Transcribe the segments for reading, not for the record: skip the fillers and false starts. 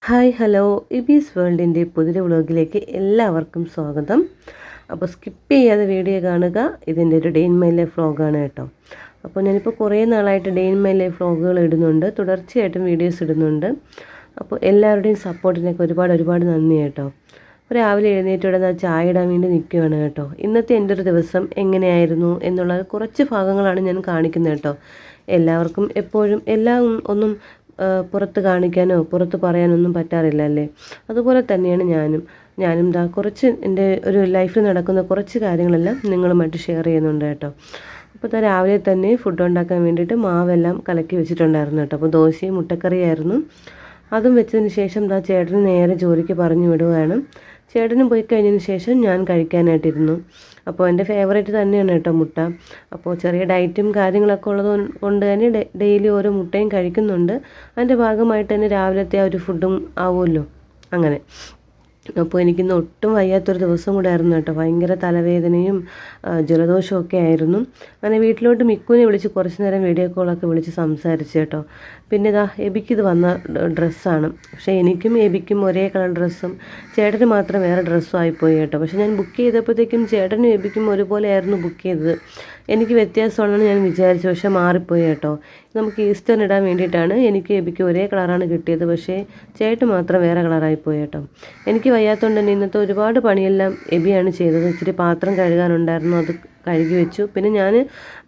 Hi hello ഇബീസ് വേൾഡിൻ്റെ പുതിയ വ്ളോഗിലേക്ക് എല്ലാവർക്കും സ്വാഗതം. അപ്പോൾ സ്കിപ്പ് ചെയ്യാതെ വീഡിയോ കാണുക. ഇതിൻ്റെ ഒരു ഡേ ഇൻ മൈ ലൈഫ് വ്ളോഗാണ് കേട്ടോ. അപ്പോൾ ഞാനിപ്പോൾ കുറേ നാളായിട്ട് ഡേ ഇൻ മൈ ലൈഫ് വ്ളോഗുകൾ ഇടുന്നുണ്ട്, തുടർച്ചയായിട്ടും വീഡിയോസ് ഇടുന്നുണ്ട്. അപ്പോൾ എല്ലാവരുടെയും സപ്പോർട്ടിനൊക്കെ ഒരുപാട് നന്ദി കേട്ടോ. രാവിലെ എഴുന്നേറ്റ് ഉടനെ ചായ ഇടാൻ വേണ്ടി നിൽക്കുകയാണ് കേട്ടോ. ഇന്നത്തെ എൻ്റെ ഒരു ദിവസം എങ്ങനെയായിരുന്നു എന്നുള്ള കുറച്ച് ഭാഗങ്ങളാണ് ഞാൻ കാണിക്കുന്നത് കേട്ടോ. എല്ലാവർക്കും എപ്പോഴും എല്ലാം ഒന്നും പുറത്ത് കാണിക്കാനോ പുറത്ത് പറയാനൊന്നും പറ്റാറില്ല അല്ലേ. അതുപോലെ തന്നെയാണ് ഞാനും കുറച്ച് എൻ്റെ ഒരു ലൈഫിൽ നടക്കുന്ന കുറച്ച് കാര്യങ്ങളെല്ലാം നിങ്ങളുമായിട്ട് ഷെയർ ചെയ്യുന്നുണ്ട് കേട്ടോ. അപ്പോൾ രാവിലെ തന്നെ ഫുഡ് ഉണ്ടാക്കാൻ വേണ്ടിയിട്ട് മാവെല്ലാം കലക്കി വെച്ചിട്ടുണ്ടായിരുന്നു കേട്ടോ. അപ്പോൾ ദോശയും മുട്ടക്കറിയായിരുന്നു. അതും വെച്ചതിന് ശേഷം ചേട്ടന് നേരെ ജോലിക്ക് പറഞ്ഞു വിടുകയാണ്. ചേട്ടനും പോയി കഴിഞ്ഞതിന് ശേഷം ഞാൻ കഴിക്കാനായിട്ടിരുന്നു. അപ്പോൾ എൻ്റെ ഫേവറേറ്റ് തന്നെയാണ് കേട്ടോ മുട്ട. അപ്പോൾ ചെറിയ ഡയറ്റും കാര്യങ്ങളൊക്കെ ഉള്ളത് കൊണ്ട് തന്നെ ഡെയിലി ഓരോ മുട്ടയും കഴിക്കുന്നുണ്ട്. അതിൻ്റെ ഭാഗമായിട്ട് തന്നെ രാവിലത്തെ ആ ഒരു ഫുഡും ആവുമല്ലോ അങ്ങനെ. അപ്പോൾ എനിക്കിന്ന് ഒട്ടും വയ്യാത്തൊരു ദിവസം കൂടെ ആയിരുന്നു കേട്ടോ. ഭയങ്കര തലവേദനയും ജലദോഷമൊക്കെ ആയിരുന്നു. അങ്ങനെ വീട്ടിലോട്ട് മിക്കുവിനെ വിളിച്ച് കുറച്ച് നേരം വീഡിയോ കോളൊക്കെ വിളിച്ച് സംസാരിച്ചു കേട്ടോ. പിന്നെ എബിക്കിത് വന്ന ഡ്രസ്സാണ്. പക്ഷേ എനിക്കും എബിക്കും ഒരേ കളർ ഡ്രസ്സും ചേട്ടന് മാത്രം വേറെ ഡ്രസ്സും ആയിപ്പോയി കേട്ടോ. പക്ഷേ ഞാൻ ബുക്ക് ചെയ്തപ്പോഴത്തേക്കും ചേട്ടനും എബിക്കും ഒരുപോലെ ആയിരുന്നു ബുക്ക് ചെയ്തത്. എനിക്ക് വ്യത്യാസമാണെന്ന് ഞാൻ വിചാരിച്ചു, പക്ഷേ മാറിപ്പോയി കേട്ടോ. നമുക്ക് ഈസ്റ്ററിന് ഇടാൻ വേണ്ടിയിട്ടാണ്. എനിക്ക് എബിക്ക് ഒരേ കളറാണ് കിട്ടിയത്, പക്ഷേ ചേട്ടൻ മാത്രം വേറെ കളറായിപ്പോയി കേട്ടോ. എനിക്ക് വയ്യാത്തതുകൊണ്ട് തന്നെ ഇന്നത്തെ ഒരുപാട് പണിയെല്ലാം എബിയാണ് ചെയ്തത്. ഇച്ചിരി പാത്രം കഴുകാനുണ്ടായിരുന്നു, അത് കഴുകി വെച്ചു. പിന്നെ ഞാൻ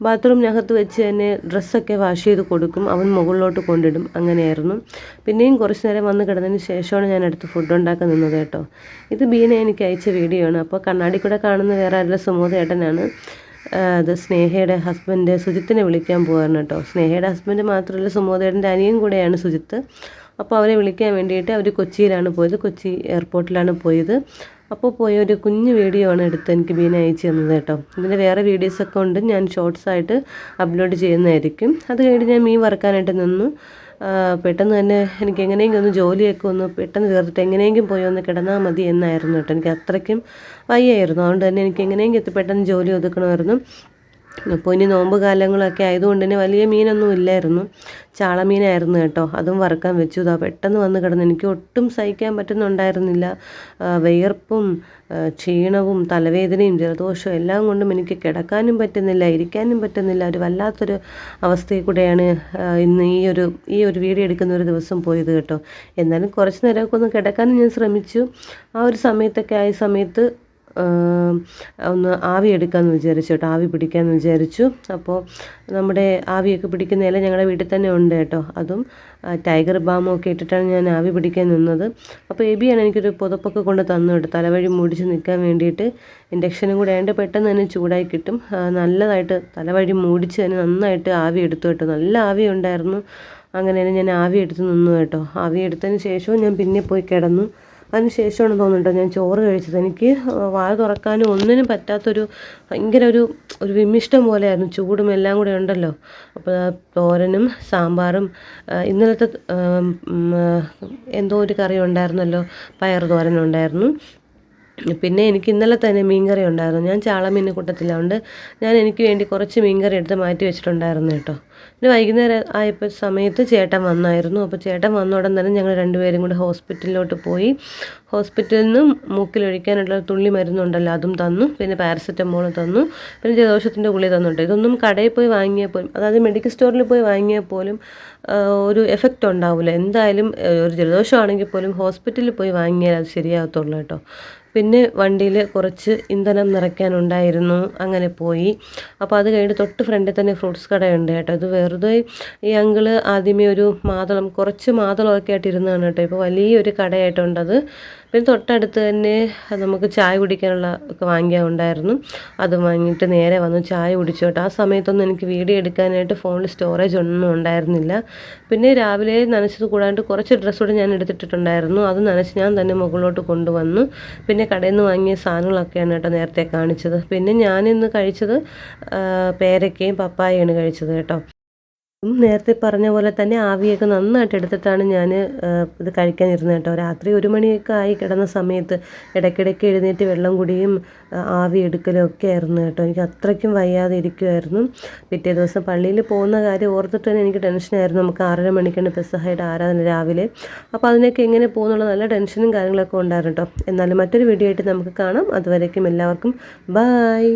ബാത്റൂമിനകത്ത് വെച്ച് തന്നെ ഡ്രസ്സൊക്കെ വാഷ് ചെയ്ത് കൊടുക്കും, അവൻ മുകളിലോട്ട് കൊണ്ടിടും, അങ്ങനെയായിരുന്നു. പിന്നെയും കുറച്ച് നേരം വന്ന് കിടന്നതിന് ശേഷമാണ് ഞാൻ അടുത്ത് ഫുഡ് ഉണ്ടാക്കാൻ നിന്നത് കേട്ടോ. ഇത് ബീന എനിക്ക് അയച്ച വീഡിയോ ആണ്. അപ്പോൾ കണ്ണാടി കൂടെ കാണുന്ന വേറെ ആരുടെ സുമോദ് ഏട്ടനാണ്. അത് സ്നേഹയുടെ ഹസ്ബൻഡ് സുജിത്തിനെ വിളിക്കാൻ പോകാൻ കേട്ടോ. സ്നേഹയുടെ ഹസ്ബൻഡ് മാത്രമല്ല, സുമോദേട്ടൻ്റെ അനിയൻ കൂടെയാണ് സുജിത്ത്. അപ്പോൾ അവരെ വിളിക്കാൻ വേണ്ടിയിട്ട് അവർ കൊച്ചിയിലാണ് പോയത്, കൊച്ചി എയർപോർട്ടിലാണ് പോയത്. അപ്പോൾ പോയ ഒരു കുഞ്ഞു വീഡിയോ ആണ് എടുത്ത് എനിക്ക് ബീന അയച്ചു തന്നത് കേട്ടോ. ഇതിൻ്റെ വേറെ വീഡിയോസൊക്കെ ഉണ്ട്, ഞാൻ ഷോർട്സായിട്ട് അപ്ലോഡ് ചെയ്യുന്നതായിരിക്കും. അത് കഴിഞ്ഞിട്ട് ഞാൻ മീൻ വറുക്കാനായിട്ട് നിന്നു. പെട്ടെന്ന് തന്നെ എനിക്ക് എങ്ങനെയെങ്കിലും ഒന്ന് ജോലിയൊക്കെ ഒന്ന് പെട്ടെന്ന് തീർത്തിട്ട് എങ്ങനെയെങ്കിലും പോയി ഒന്ന് കിടന്നാൽ മതി എന്നായിരുന്നു കേട്ടോ. എനിക്ക് അത്രയ്ക്കും വയ്യായിരുന്നു. അതുകൊണ്ട് തന്നെ എനിക്ക് എങ്ങനെയെങ്കിലും പെട്ടെന്ന് ജോലി ഒതുക്കണമായിരുന്നു. അപ്പോൾ ഇനി നോമ്പ് കാലങ്ങളൊക്കെ ആയതുകൊണ്ട് തന്നെ വലിയ മീനൊന്നും ഇല്ലായിരുന്നു, ചാളമീനായിരുന്നു കേട്ടോ. അതും വറുക്കാൻ വെച്ചു. പെട്ടെന്ന് വന്ന് കിടന്ന് എനിക്ക് ഒട്ടും സഹിക്കാൻ പറ്റുന്നുണ്ടായിരുന്നില്ല. വിയർപ്പും ക്ഷീണവും തലവേദനയും ജലദോഷവും എല്ലാം കൊണ്ടും എനിക്ക് കിടക്കാനും പറ്റുന്നില്ല, ഇരിക്കാനും പറ്റുന്നില്ല. ഒരു വല്ലാത്തൊരു അവസ്ഥയിൽ കൂടെയാണ് ഇന്ന് ഈ ഒരു വീഡിയോ എടുക്കുന്ന ഒരു ദിവസം പോയത് കേട്ടോ. എന്നാലും കുറച്ച് നേരമൊക്കെ ഒന്ന് കിടക്കാനും ഞാൻ ശ്രമിച്ചു. ആ ഒരു സമയത്തൊക്കെ ആയ സമയത്ത് ഒന്ന് ആവി എടുക്കാമെന്ന് വിചാരിച്ചു കേട്ടോ, ആവി പിടിക്കാമെന്ന് വിചാരിച്ചു. അപ്പോൾ നമ്മുടെ ആവിയൊക്കെ പിടിക്കുന്ന ഇല ഞങ്ങളുടെ വീട്ടിൽ തന്നെ ഉണ്ട് കേട്ടോ. അതും ടൈഗർ ബാമും ഒക്കെ ഇട്ടിട്ടാണ് ഞാൻ ആവി പിടിക്കാൻ നിന്നത്. അപ്പോൾ എബിയാണ് എനിക്കൊരു പുതപ്പൊക്കെ കൊണ്ട് തന്നു കേട്ടോ, തലവഴി മൂടിച്ച് നിൽക്കാൻ വേണ്ടിയിട്ട്. ഇൻഡക്ഷനും കൂടെ ആയതുകൊണ്ട് പെട്ടെന്ന് തന്നെ ചൂടായി കിട്ടും. നല്ലതായിട്ട് തലവഴി മൂടിച്ച് തന്നെ നന്നായിട്ട് ആവി എടുത്തു കേട്ടോ. നല്ല ആവി ഉണ്ടായിരുന്നു. അങ്ങനെ ഞാൻ ആവി എടുത്ത് നിന്നു കേട്ടോ. ആവി എടുത്തതിന് ശേഷവും ഞാൻ പിന്നെ പോയി കിടന്നു. അതിന് ശേഷമാണ് തോന്നുന്നുണ്ടോ ഞാൻ ചോറ് കഴിച്ചത്. എനിക്ക് വായ തുറക്കാനും ഒന്നിനും പറ്റാത്തൊരു ഭയങ്കര ഒരു വിമിഷ്ടം പോലെയായിരുന്നു. ചൂടും എല്ലാം കൂടെ ഉണ്ടല്ലോ. അപ്പോൾ തോരനും സാമ്പാറും ഇന്നലത്തെ എന്തോ ഒരു കറി ഉണ്ടായിരുന്നല്ലോ, പയർ തോരനുണ്ടായിരുന്നു. പിന്നെ എനിക്ക് ഇന്നലെ തന്നെ മീൻകറി ഉണ്ടായിരുന്നു. ഞാൻ ചാളമീൻ കൂട്ടത്തില്ല, അതുകൊണ്ട് ഞാൻ എനിക്ക് വേണ്ടി കുറച്ച് മീൻകറി എടുത്ത് മാറ്റി വെച്ചിട്ടുണ്ടായിരുന്നു കേട്ടോ. പിന്നെ വൈകുന്നേരം ആയപ്പോൾ സമയത്ത് ചേട്ടൻ വന്നായിരുന്നു. അപ്പോൾ ചേട്ടൻ വന്ന ഉടൻ തന്നെ ഞങ്ങൾ രണ്ടുപേരും കൂടെ ഹോസ്പിറ്റലിലോട്ട് പോയി. ഹോസ്പിറ്റലിൽ നിന്ന് മൂക്കിലൊഴിക്കാനുള്ള തുള്ളി മരുന്നുണ്ടല്ലോ, അതും തന്നു. പിന്നെ പാരസെറ്റമോൾ തന്നു. പിന്നെ ജലദോഷത്തിൻ്റെ ഗുളിക തന്നുണ്ട്. ഇതൊന്നും കടയിൽ പോയി വാങ്ങിയാൽ പോലും, അതായത് മെഡിക്കൽ സ്റ്റോറിൽ പോയി വാങ്ങിയാൽ പോലും ഒരു എഫക്റ്റ് ഉണ്ടാവില്ല. എന്തായാലും ഒരു ജലദോഷമാണെങ്കിൽ പോലും ഹോസ്പിറ്റലിൽ പോയി വാങ്ങിയാൽ അത് ശരിയാകത്തുള്ളൂ കേട്ടോ. പിന്നെ വണ്ടിയിൽ കുറച്ച് ഇന്ധനം നിറയ്ക്കാനുണ്ടായിരുന്നു, അങ്ങനെ പോയി. അപ്പോൾ അത് കഴിഞ്ഞ് തൊട്ട് ഫ്രണ്ടിൽ തന്നെ ഫ്രൂട്ട്സ് കടയുണ്ട് കേട്ടോ. ഇത് വെറുതെ ഈ അങ്കിള് ആദ്യമേ ഒരു കുറച്ച് മാതളമൊക്കെ ആയിട്ട് ഇരുന്നതാണ് കേട്ടോ. ഇപ്പോൾ വലിയൊരു കടയായിട്ടുണ്ടത്. പിന്നെ തൊട്ടടുത്ത് തന്നെ നമുക്ക് ചായ കുടിക്കാനുള്ള ഒക്കെ വാങ്ങിയാൽ അത് വാങ്ങിയിട്ട് നേരെ വന്ന് ചായ കുടിച്ചു കേട്ടോ. ആ സമയത്തൊന്നും എനിക്ക് വീഡിയോ എടുക്കാനായിട്ട് ഫോണിൽ സ്റ്റോറേജ് ഒന്നും ഉണ്ടായിരുന്നില്ല. പിന്നെ രാവിലെ നനച്ചത് കൂടാണ്ട് കുറച്ച് ഡ്രസ്സൂടെ ഞാൻ എടുത്തിട്ടുണ്ടായിരുന്നു. അത് നനച്ച് ഞാൻ തന്നെ മുകളിലോട്ട് കൊണ്ടുവന്നു. പിന്നെ കടയിൽ നിന്ന് വാങ്ങിയ സാധനങ്ങളൊക്കെയാണ് കേട്ടോ നേരത്തെ കാണിച്ചത്. പിന്നെ ഞാനിന്ന് കഴിച്ചത് പേരയ്ക്കയും പപ്പായയാണ് കഴിച്ചത് കേട്ടോ. നേരത്തെ പറഞ്ഞ പോലെ തന്നെ ആവിയൊക്കെ നന്നായിട്ട് എടുത്തിട്ടാണ് ഞാൻ ഇത് കഴിക്കാനിരുന്നത് കേട്ടോ. രാത്രി 1 മണിയൊക്കെ ആയി കിടന്ന സമയത്ത് ഇടയ്ക്കിടയ്ക്ക് എഴുന്നേറ്റ് വെള്ളം കുടിയും ആവി എടുക്കലും ഒക്കെ ആയിരുന്നു കേട്ടോ. എനിക്ക് അത്രയ്ക്കും വയ്യാതെ ഇരിക്കുമായിരുന്നു. പിറ്റേ ദിവസം പള്ളിയിൽ പോകുന്ന കാര്യം ഓർത്തിട്ട് തന്നെ എനിക്ക് ടെൻഷനായിരുന്നു. നമുക്ക് 6:30 മണിക്കാണ് പെസഹയുടെ ആരാധന രാവിലെ. അപ്പോൾ അതിനൊക്കെ എങ്ങനെ പോകുന്നുള്ള നല്ല ടെൻഷനും കാര്യങ്ങളൊക്കെ ഉണ്ടായിരുന്നു കേട്ടോ. എന്നാലും മറ്റൊരു വീഡിയോ ആയിട്ട് നമുക്ക് കാണാം. അതുവരേക്കും എല്ലാവർക്കും ബായ്.